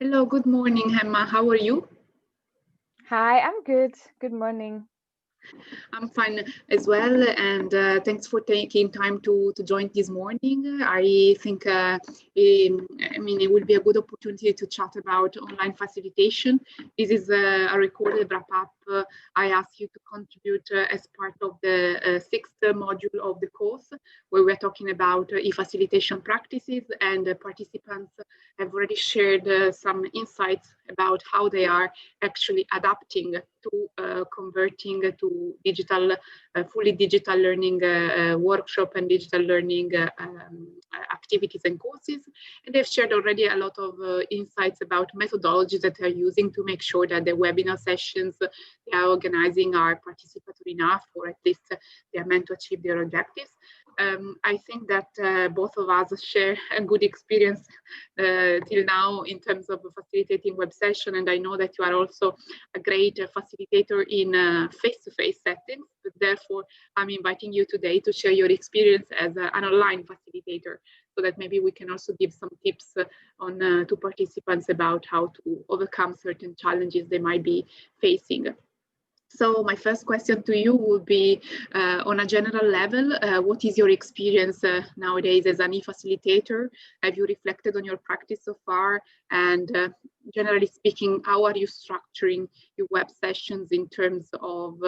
Hello, good morning, Emma. How are you? Hi, I'm good. Good morning. I'm fine as well, and thanks for taking time to join this morning. I think, I mean, it will be a good opportunity to chat about online facilitation. This is a recorded wrap up. I ask you to contribute as part of the sixth module of the course, where we're talking about e-facilitation practices, and participants have already shared some insights about how they are actually adapting to converting to digital, fully digital learning workshop and digital learning activities and courses. And they've shared already a lot of insights about methodologies that they're using to make sure that the webinar sessions they are organizing are participatory enough, or at least they are meant to achieve their objectives. I think that both of us share a good experience till now in terms of facilitating web session, and I know that you are also a great facilitator in face-to-face settings. Therefore, I'm inviting you today to share your experience as an online facilitator, so that maybe we can also give some tips on to participants about how to overcome certain challenges they might be facing. So my first question to you would be, on a general level, what is your experience nowadays as an e-facilitator? Have you reflected on your practice so far? And generally speaking, how are you structuring your web sessions in terms of,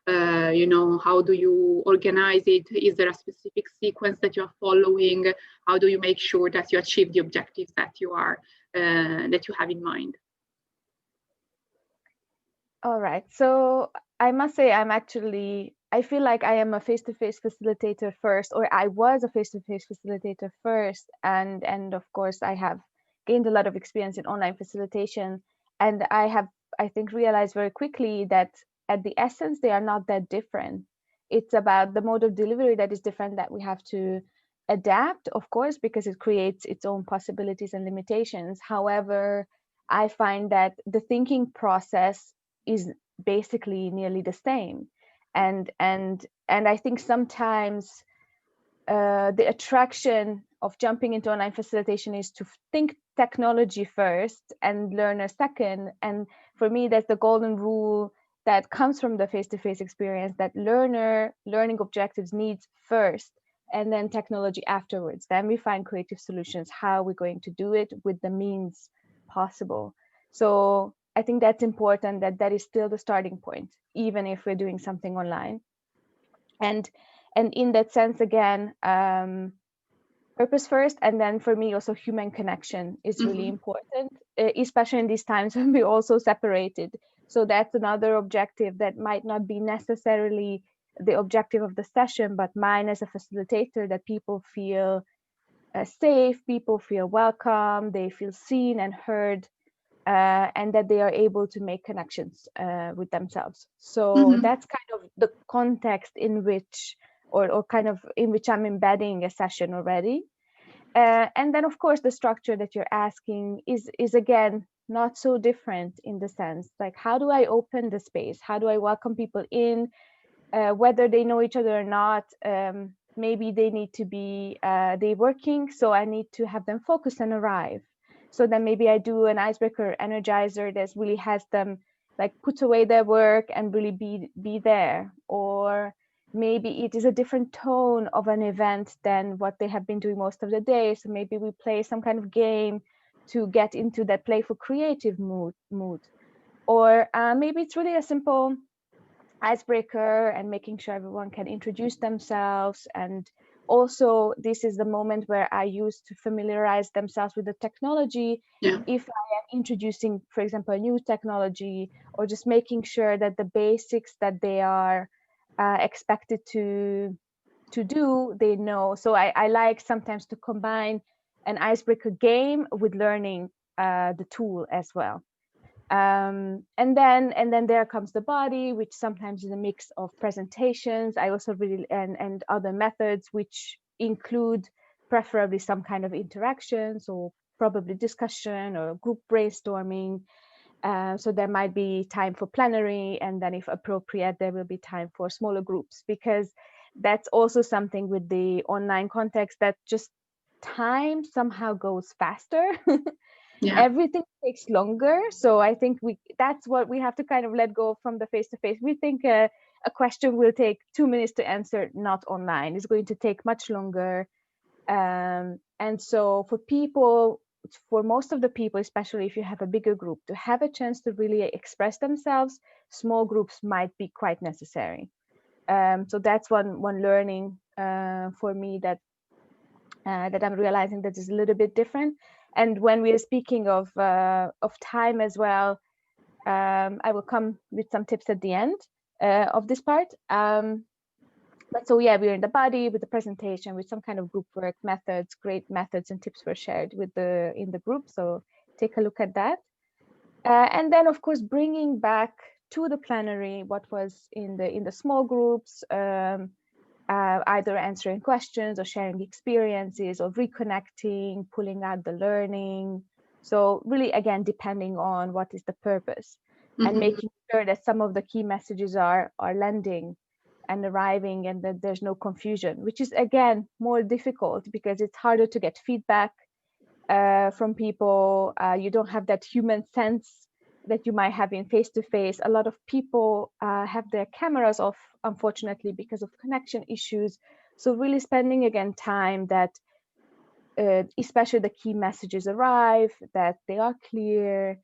how do you organize it? Is there a specific sequence that you're following? How do you make sure that you achieve the objectives that you have in mind? All right. So I must say I feel like I am a face-to-face facilitator first, or I was a face-to-face facilitator first. And of course, I have gained a lot of experience in online facilitation. And I think, realized very quickly that at the essence, they are not that different. It's about the mode of delivery that is different, that we have to adapt, of course, because it creates its own possibilities and limitations. However, I find that the thinking process is basically nearly the same. And I think sometimes the attraction of jumping into online facilitation is to think technology first and learner second. And for me, that's the golden rule that comes from the face-to-face experience, that learning objectives needs first and then technology afterwards. Then we find creative solutions, how we're going to do it with the means possible. So I think that's important, that is still the starting point, even if we're doing something online. And in that sense, again, purpose first, and then for me also human connection is really important, especially in these times when we're also separated. So that's another objective that might not be necessarily the objective of the session, but mine as a facilitator, that people feel safe, people feel welcome, they feel seen and heard, and that they are able to make connections with themselves. So that's kind of the context in which, or kind of in which I'm embedding a session already. And then, of course, the structure that you're asking is again not so different, in the sense like, how do I open the space? How do I welcome people in, whether they know each other or not? Maybe they need to be they working, so I need to have them focus and arrive. So then maybe I do an icebreaker energizer that really has them like put away their work and really be there. Or maybe it is a different tone of an event than what they have been doing most of the day. So maybe we play some kind of game to get into that playful creative mood. Or maybe it's really a simple icebreaker and making sure everyone can introduce themselves. And also, this is the moment where I use to familiarize themselves with the technology. Yeah. If I am introducing, for example, a new technology, or just making sure that the basics that they are expected to do, they know. So I like sometimes to combine an icebreaker game with learning the tool as well. And then there comes the body, which sometimes is a mix of presentations. I also really and other methods, which include preferably some kind of interactions, or probably discussion or group brainstorming. So there might be time for plenary, and then if appropriate, there will be time for smaller groups, because that's also something with the online context, that just time somehow goes faster. Yeah. Everything takes longer. So I think that's what we have to kind of let go from the face-to-face. We think a question will take 2 minutes to answer, not online. It's going to take much longer. And so for most of the people, especially if you have a bigger group, to have a chance to really express themselves, small groups might be quite necessary. So that's one learning for me that I'm realizing that is a little bit different. And when we are speaking of time as well, I will come with some tips at the end of this part. But so yeah, we're in the body with the presentation, with some kind of group work methods. Great methods and tips were shared in the group. So take a look at that. And then of course, bringing back to the plenary what was in the small groups, either answering questions or sharing experiences or reconnecting, pulling out the learning. So really, again, depending on what is the purpose, and making sure that some of the key messages are landing and arriving, and that there's no confusion, which is again more difficult because it's harder to get feedback from people. You don't have that human sense that you might have in face-to-face. A lot of people have their cameras off, unfortunately, because of connection issues. So really spending again time that especially the key messages arrive, that they are clear,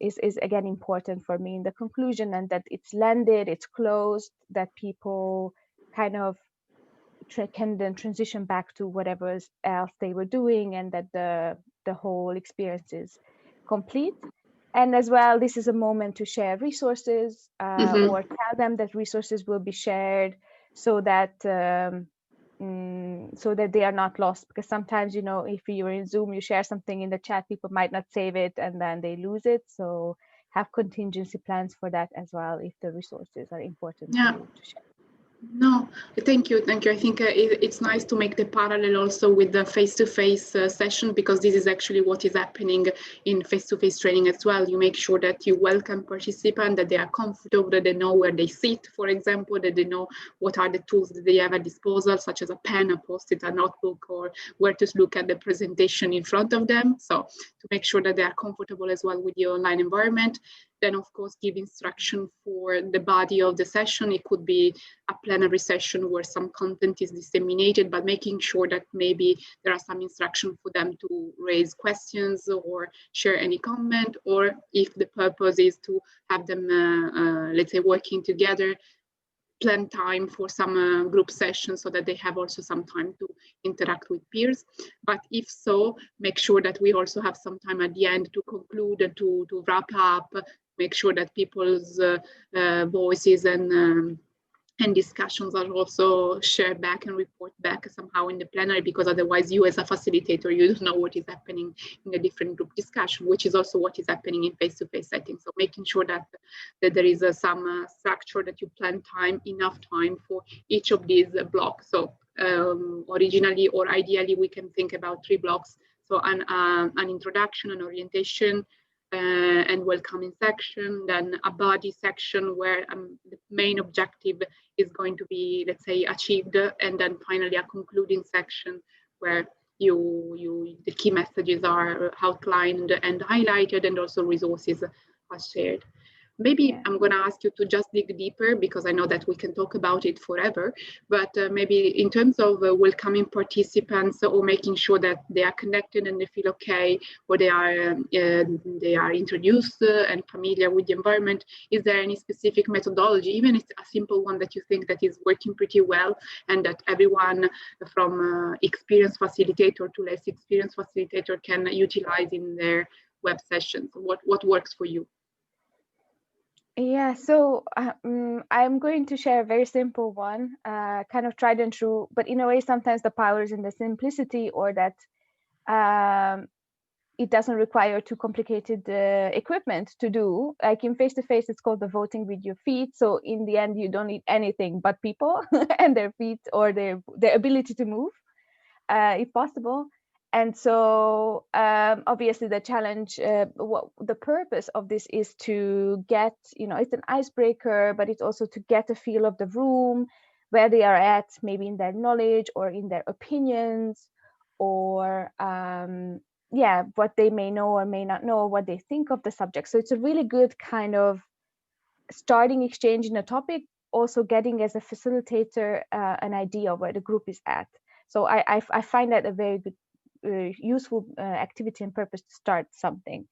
is again important for me in the conclusion, and that it's landed, it's closed, that people kind of can then transition back to whatever else they were doing, and that the whole experience is complete. And as well, this is a moment to share resources or tell them that resources will be shared, so that they are not lost. Because sometimes, you know, if you're in Zoom, you share something in the chat, people might not save it and then they lose it. So have contingency plans for that as well, if the resources are important to share. No, thank you. I think it's nice to make the parallel also with the face-to-face session, because this is actually what is happening in face-to-face training as well. You make sure that you welcome participants, that they are comfortable, that they know where they sit, for example, that they know what are the tools that they have at disposal, such as a pen, a post-it, a notebook, or where to look at the presentation in front of them. So to make sure that they are comfortable as well with the online environment. Then, of course, give instruction for the body of the session. It could be a plenary session where some content is disseminated, but making sure that maybe there are some instruction for them to raise questions or share any comment, or if the purpose is to have them, let's say, working together, plan time for some group sessions so that they have also some time to interact with peers. But if so, make sure that we also have some time at the end to conclude and to wrap up, make sure that people's voices and discussions are also shared back and report back somehow in the plenary, because otherwise you as a facilitator, you don't know what is happening in a different group discussion, which is also what is happening in face-to-face settings. So making sure that there is some structure, that you plan enough time for each of these blocks. So originally or ideally we can think about 3 blocks. So an introduction, an orientation, and welcoming section, then a body section where the main objective is going to be, let's say, achieved, and then finally a concluding section where the key messages are outlined and highlighted, and also resources are shared. Maybe I'm going to ask you to just dig deeper, because I know that we can talk about it forever, but maybe in terms of welcoming participants, or making sure that they are connected and they feel okay, or they are introduced and familiar with the environment, is there any specific methodology, even if it's a simple one, that you think that is working pretty well, and that everyone from experienced facilitator to less experienced facilitator can utilize in their web sessions? What works for you? Yeah, so I'm going to share a very simple one, kind of tried and true, but in a way, sometimes the power is in the simplicity, or that it doesn't require too complicated equipment to do. Like in face-to-face, it's called the voting with your feet. So in the end, you don't need anything but people and their feet, or their ability to move, if possible. And so obviously the challenge, the purpose of this is to get, it's an icebreaker, but it's also to get a feel of the room, where they are at, maybe in their knowledge or in their opinions, or yeah, what they may know or may not know, what they think of the subject. So it's a really good kind of starting exchange in a topic, also getting as a facilitator an idea of where the group is at. So I find that a very good, useful activity and purpose to start something.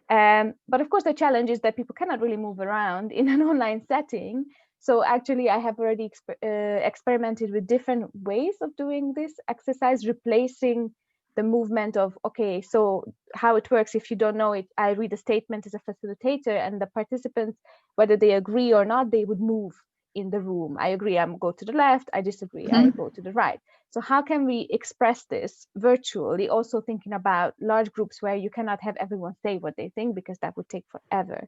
But of course, the challenge is that people cannot really move around in an online setting. So actually, I have already experimented with different ways of doing this exercise, replacing the movement of, okay, so how it works, if you don't know it, I read a statement as a facilitator, and the participants, whether they agree or not, they would move in the room. I agree, I go to the left. I disagree, I go to the right. So how can we express this virtually, also thinking about large groups where you cannot have everyone say what they think, because that would take forever.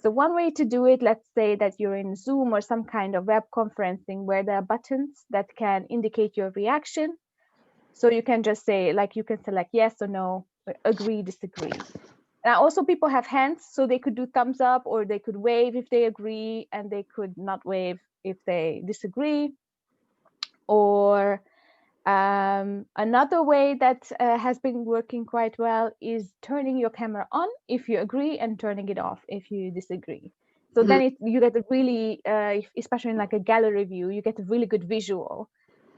So one way to do it, let's say that you're in Zoom or some kind of web conferencing where there are buttons that can indicate your reaction. So you can just say, like, you can select yes or no, or agree, disagree. And also people have hands, so they could do thumbs up, or they could wave if they agree, and they could not wave if they disagree. Or another way that has been working quite well is turning your camera on if you agree and turning it off if you disagree. So then you get a really, especially in like a gallery view, you get a really good visual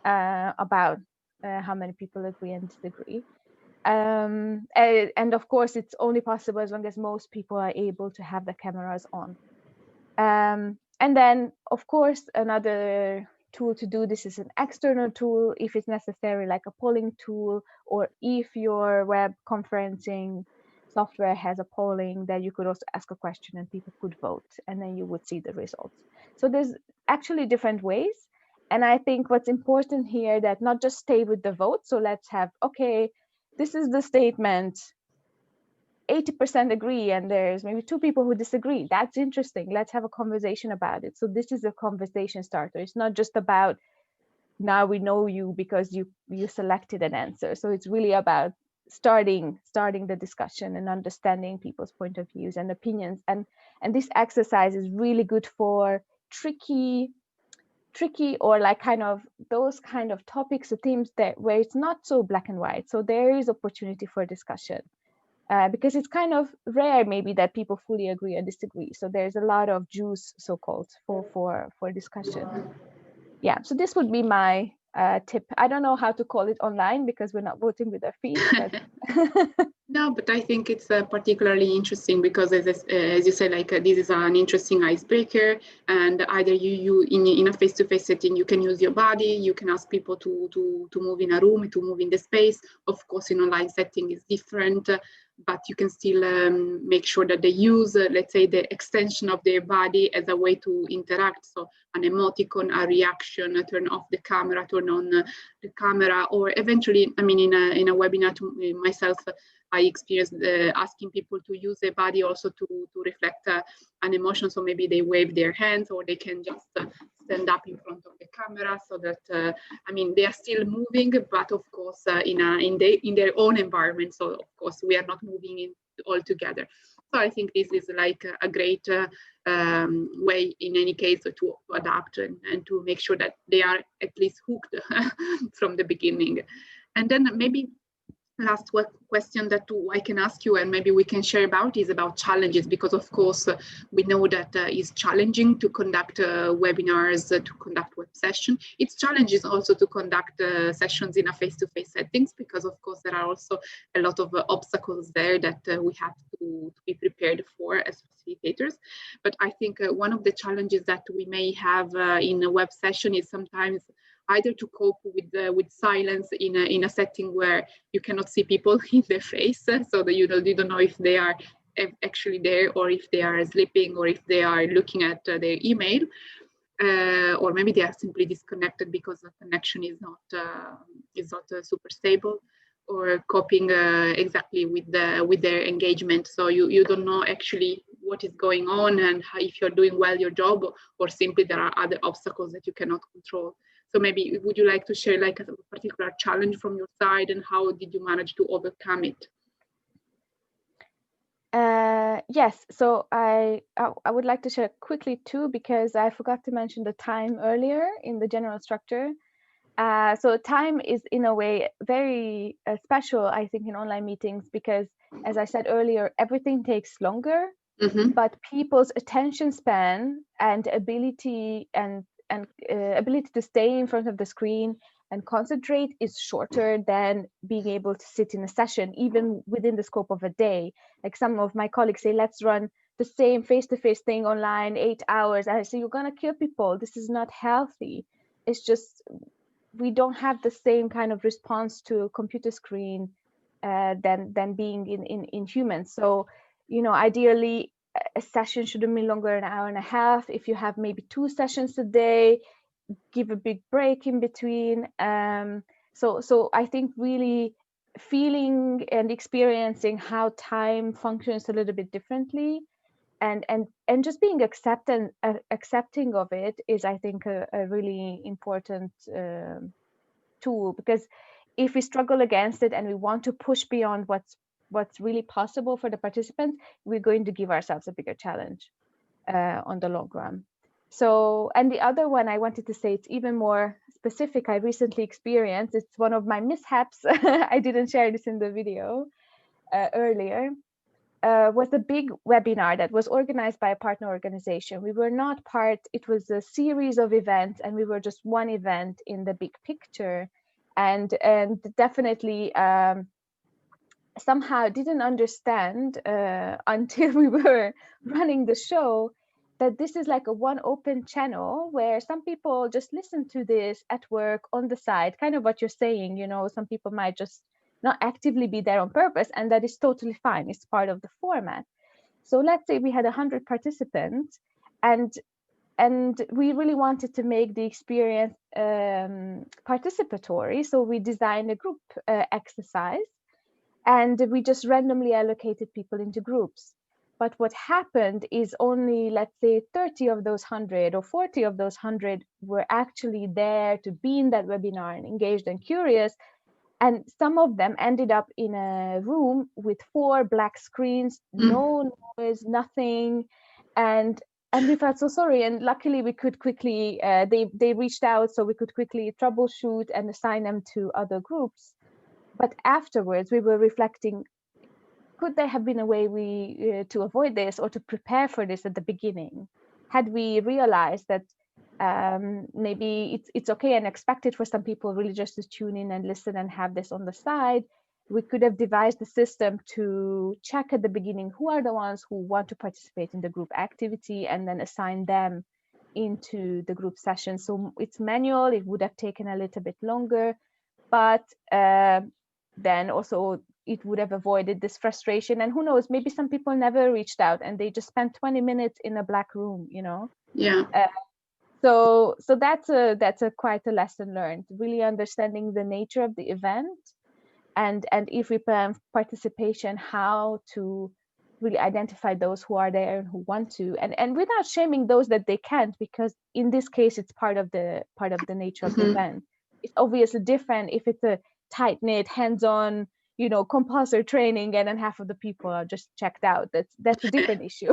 about how many people agree and disagree. And of course, it's only possible as long as most people are able to have the cameras on. And then, of course, another tool to do this is an external tool, if it's necessary, like a polling tool, or if your web conferencing software has a polling, that you could also ask a question and people could vote, and then you would see the results. So there's actually different ways. And I think what's important here, that not just stay with the vote. So let's have, okay, this is the statement, 80% agree, and there's maybe 2 people who disagree. That's interesting. Let's have a conversation about it. So this is a conversation starter. It's not just about, now we know you because you selected an answer. So it's really about starting the discussion and understanding people's point of views and opinions. And this exercise is really good for tricky or like kind of those kind of topics or themes that where it's not so black and white. So there is opportunity for discussion. Because it's kind of rare maybe that people fully agree or disagree. So there's a lot of juice, so-called, for discussion. Yeah, so this would be my tip. I don't know how to call it online because we're not voting with our feet. But No, but I think it's particularly interesting because, as you said, like this is an interesting icebreaker, and either you in a face-to-face setting, you can use your body, you can ask people to move in a room, to move in the space. Of course, in online setting is different, but you can still make sure that they use, let's say, the extension of their body as a way to interact. So an emoticon, a reaction, turn off the camera, turn on the camera, or eventually, I mean, in a webinar to myself, I experienced asking people to use their body also to reflect an emotion. So maybe they wave their hands, or they can just stand up in front of the camera, so that I mean, they are still moving, but of course in their own environment. So of course we are not moving in all together. So I think this is like a great way, in any case, to adapt and to make sure that they are at least hooked from the beginning. And then maybe last question that I can ask you, and maybe we can share about, is about challenges, because of course we know that it's challenging to conduct webinars, to conduct web sessions. It's challenging also to conduct sessions in a face-to-face settings, because of course there are also a lot of obstacles there that we have to be prepared for as facilitators. But I think one of the challenges that we may have in a web session is sometimes either to cope with silence in a setting where you cannot see people in their face, so that you don't know if they are actually there, or if they are sleeping, or if they are looking at their email, or maybe they are simply disconnected because the connection is not super stable, or coping exactly with their engagement. So you don't know actually what is going on, and how, if you're doing well your job, or simply there are other obstacles that you cannot control. So maybe would you like to share like a particular challenge from your side, and how did you manage to overcome it? Yes, so I would like to share quickly too, because I forgot to mention the time earlier in the general structure. So time is in a way very special, I think, in online meetings, because as I said earlier, everything takes longer, but people's attention span and ability ability to stay in front of the screen and concentrate is shorter than being able to sit in a session, even within the scope of a day. Like some of my colleagues say, let's run the same face-to-face thing online 8 hours. I say, you're gonna kill people. This is not healthy. It's just, we don't have the same kind of response to a computer screen than being in humans. So, you know, ideally a session shouldn't be longer than an hour and a half. If you have maybe 2 sessions a day, give a big break in between. So I think really feeling and experiencing how time functions a little bit differently, and just being accepting of it is, I think, a really important tool. Because if we struggle against it and we want to push beyond what's really possible for the participants, we're going to give ourselves a bigger challenge on the long run. So, and the other one I wanted to say, it's even more specific. I recently experienced, it's one of my mishaps. I didn't share this in the video earlier. Was a big webinar that was organized by a partner organization. We were not part, it was a series of events, and we were just one event in the big picture. And definitely somehow didn't understand until we were running the show, that this is like a one open channel where some people just listen to this at work on the side, kind of what you're saying, you know, some people might just not actively be there on purpose, and that is totally fine. It's part of the format. So let's say we had 100 participants, and we really wanted to make the experience participatory. So we designed a group exercise, and we just randomly allocated people into groups. But what happened is only, let's say, 30 of those 100 or 40 of those 100 were actually there to be in that webinar and engaged and curious. And some of them ended up in a room with 4 black screens, no noise, nothing. And we felt so sorry. And luckily we could quickly, they reached out, so we could quickly troubleshoot and assign them to other groups. But afterwards we were reflecting, could there have been a way to avoid this, or to prepare for this at the beginning? Had we realized that maybe it's okay and expected for some people really just to tune in and listen and have this on the side, we could have devised the system to check at the beginning who are the ones who want to participate in the group activity, and then assign them into the group session. So it's manual, it would have taken a little bit longer, but then also it would have avoided this frustration. And who knows, maybe some people never reached out and they just spent 20 minutes in a black room, you know. So that's a quite a lesson learned, really understanding the nature of the event, and if we plan participation, how to really identify those who are there and who want to, and without shaming those that they can't, because in this case it's part of the nature of the event. It's obviously different if it's a tight-knit, hands-on, you know, compulsory training, and then half of the people are just checked out. That's a different issue.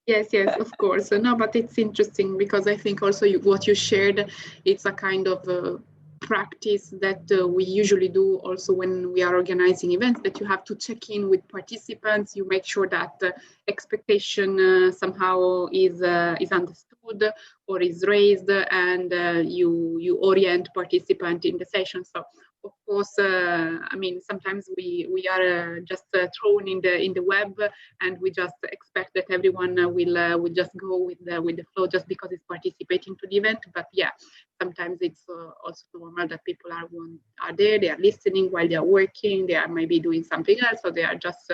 Yes, of course. No, but it's interesting because I think also what you shared, it's a kind of practice that we usually do also when we are organizing events, that you have to check in with participants. You make sure that expectation somehow is understood or is raised, and you orient participant in the session. So of course, I mean, sometimes we are just thrown in the web, and we just expect that everyone will just go with the flow just because it's participating to the event. But yeah, sometimes it's also normal that people are there, they are listening while they are working, they are maybe doing something else, so they are just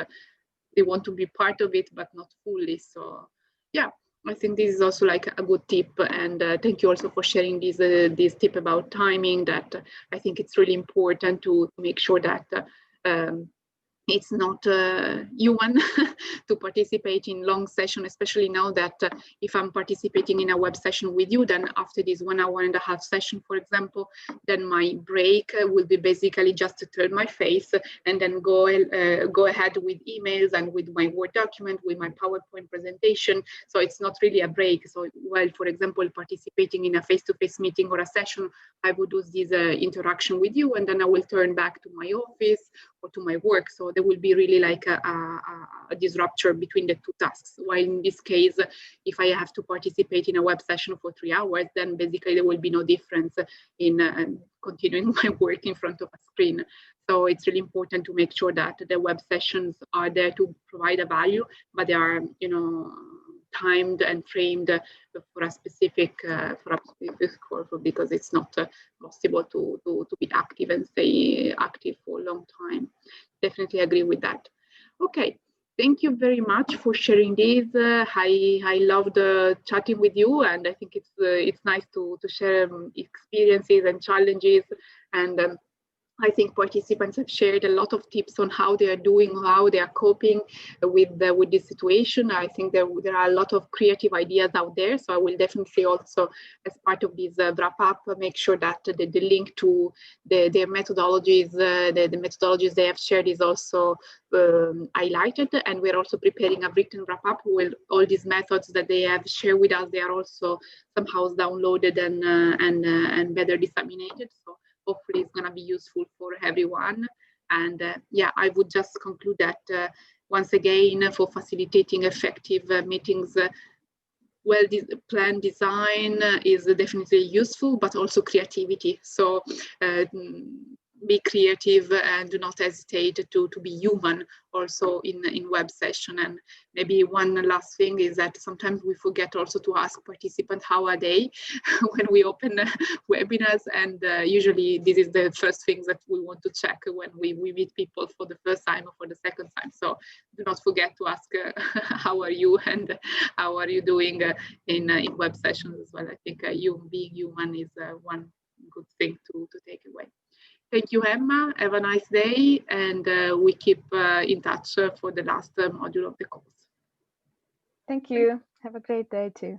they want to be part of it, but not fully. So yeah, I think this is also like a good tip, and thank you also for sharing this tip about timing. That I think it's really important to make sure that it's not human to participate in long session, especially now that if I'm participating in a web session with you, then after this 1.5 hour session, for example, then my break will be basically just to turn my face and then go ahead with emails and with my Word document, with my PowerPoint presentation. So it's not really a break. So while, for example, participating in a face-to-face meeting or a session, I would do this interaction with you, and then I will turn back to my office or to my work. So there will be really like this rupture between the two tasks. While in this case, if I have to participate in a web session for 3 hours, then basically there will be no difference in continuing my work in front of a screen. So it's really important to make sure that the web sessions are there to provide a value, but they are, you know, timed and framed for a specific purpose, because it's not possible to be active and stay active for a long time. Definitely agree with that. Okay, thank you very much for sharing this. I loved chatting with you, and I think it's nice to share experiences and challenges, and I think participants have shared a lot of tips on how they are doing, how they are coping with this situation. I think there are a lot of creative ideas out there. So I will definitely also, as part of this wrap up, make sure that the link to their methodologies, the methodologies they have shared is also highlighted. And we're also preparing a written wrap up with all these methods that they have shared with us. They are also somehow downloaded and better disseminated. So hopefully it's going to be useful for everyone. And yeah, I would just conclude that once again, for facilitating effective meetings, well, plan design is definitely useful, but also creativity. So be creative and do not hesitate to be human also in web session. And maybe one last thing is that sometimes we forget also to ask participants how are they when we open webinars, and usually this is the first things that we want to check when we meet people for the first time or for the second time. So do not forget to ask how are you and how are you doing in web sessions as well. I think you being human is one good thing to take away. Thank you, Emma. Have a nice day, and we keep in touch for the last module of the course. Thank you. Have a great day too.